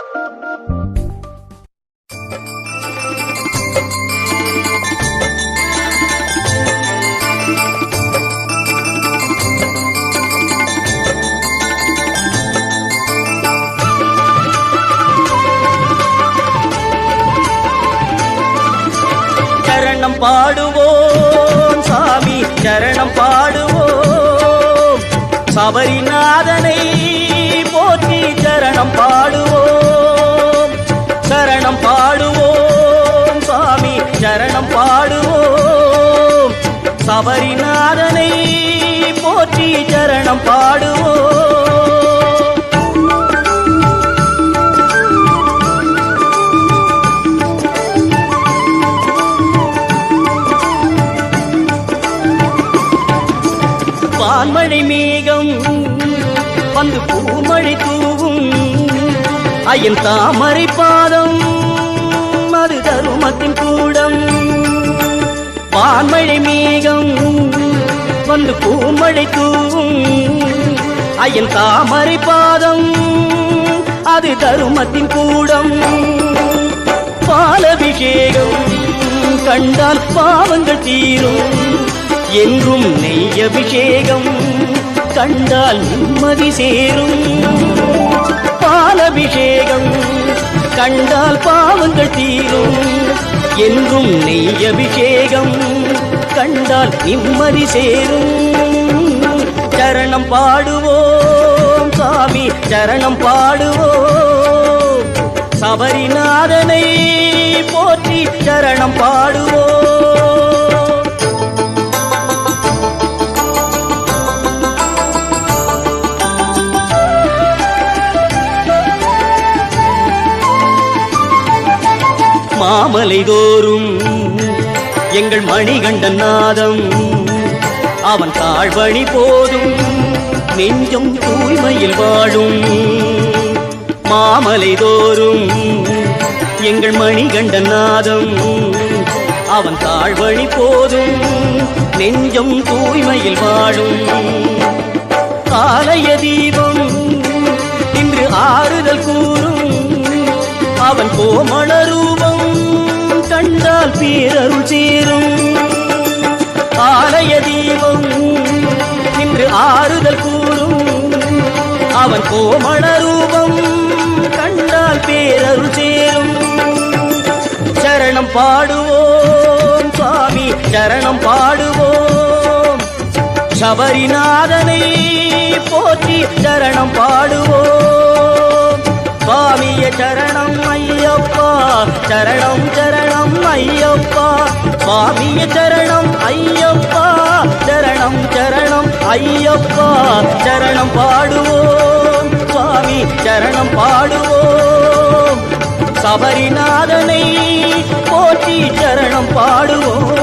சரணம் பாடுவோம் சாமி சரணம் பாடுவோம், சபரிநாதனை போற்றி சரணம் பாடுவோம். சரணம் பாடுவோம் சாமி சரணம் பாடுவோம், சபரிநாதனை போற்றி சரணம் பாடுவோம். வான்மழை மேகம் வந்து பூமழை தூவும், ஐயன் தாமரை பாதம் அது தருமத்தின் கூடம். வான்மழை மேகம் வந்து பூமழை தூவும், ஐயன் தாமரை பாதம் அது தருமத்தின் கூடம். பாலபிஷேகம் கண்டால் பாவங்கள் தீரும், என்றும் நெய் அபிஷேகம் கண்டால் நிம்மதி சேரும். பாலபிஷேகம் கண்டால் பாவங்கள் தீரும், என்றும் நெய் அபிஷேகம் கண்டால் நிம்மதி சேரும். சரணம் பாடுவோம் சாமி சரணம் பாடுவோம், சபரிநாதனை போற்றி சரணம் பாடுவோம். மாமலை தோறும் எங்கள் மணிகண்டன் நாதம், அவன் தாழ்வழி போதும் நெஞ்சம் தூய்மையில் வாழும். மாமலை தோறும் எங்கள் மணிகண்டன் நாதம், அவன் தாழ்வழி போதும் நெஞ்சம் தூய்மையில் வாழும். ஆலய தீபம் இன்று ஆறுதல் கூறும், அவன் கோமள ரூபம் கண்டால் பேரருள் சேரும். ஆலய தீபம் இன்று ஆறுதல் கூறும், அவன் கோமள ரூபம் கண்டால் பேரருள் சேரும். சரணம் பாடுவோம் சாமி சரணம் பாடுவோம், சபரிநாதனை போற்றி சரணம் பாடுவோம். சுவாமிய சரணம் ஐயப்பா சரணம் சரணம் ஐயப்பா, சுவாமிய சரணம் ஐயப்பா சரணம் சரணம் ஐயப்பா. சரணம் பாடுவோம் சுவாமி சரணம் பாடுவோம், சபரிநாதனை போற்றி சரணம் பாடுவோம்.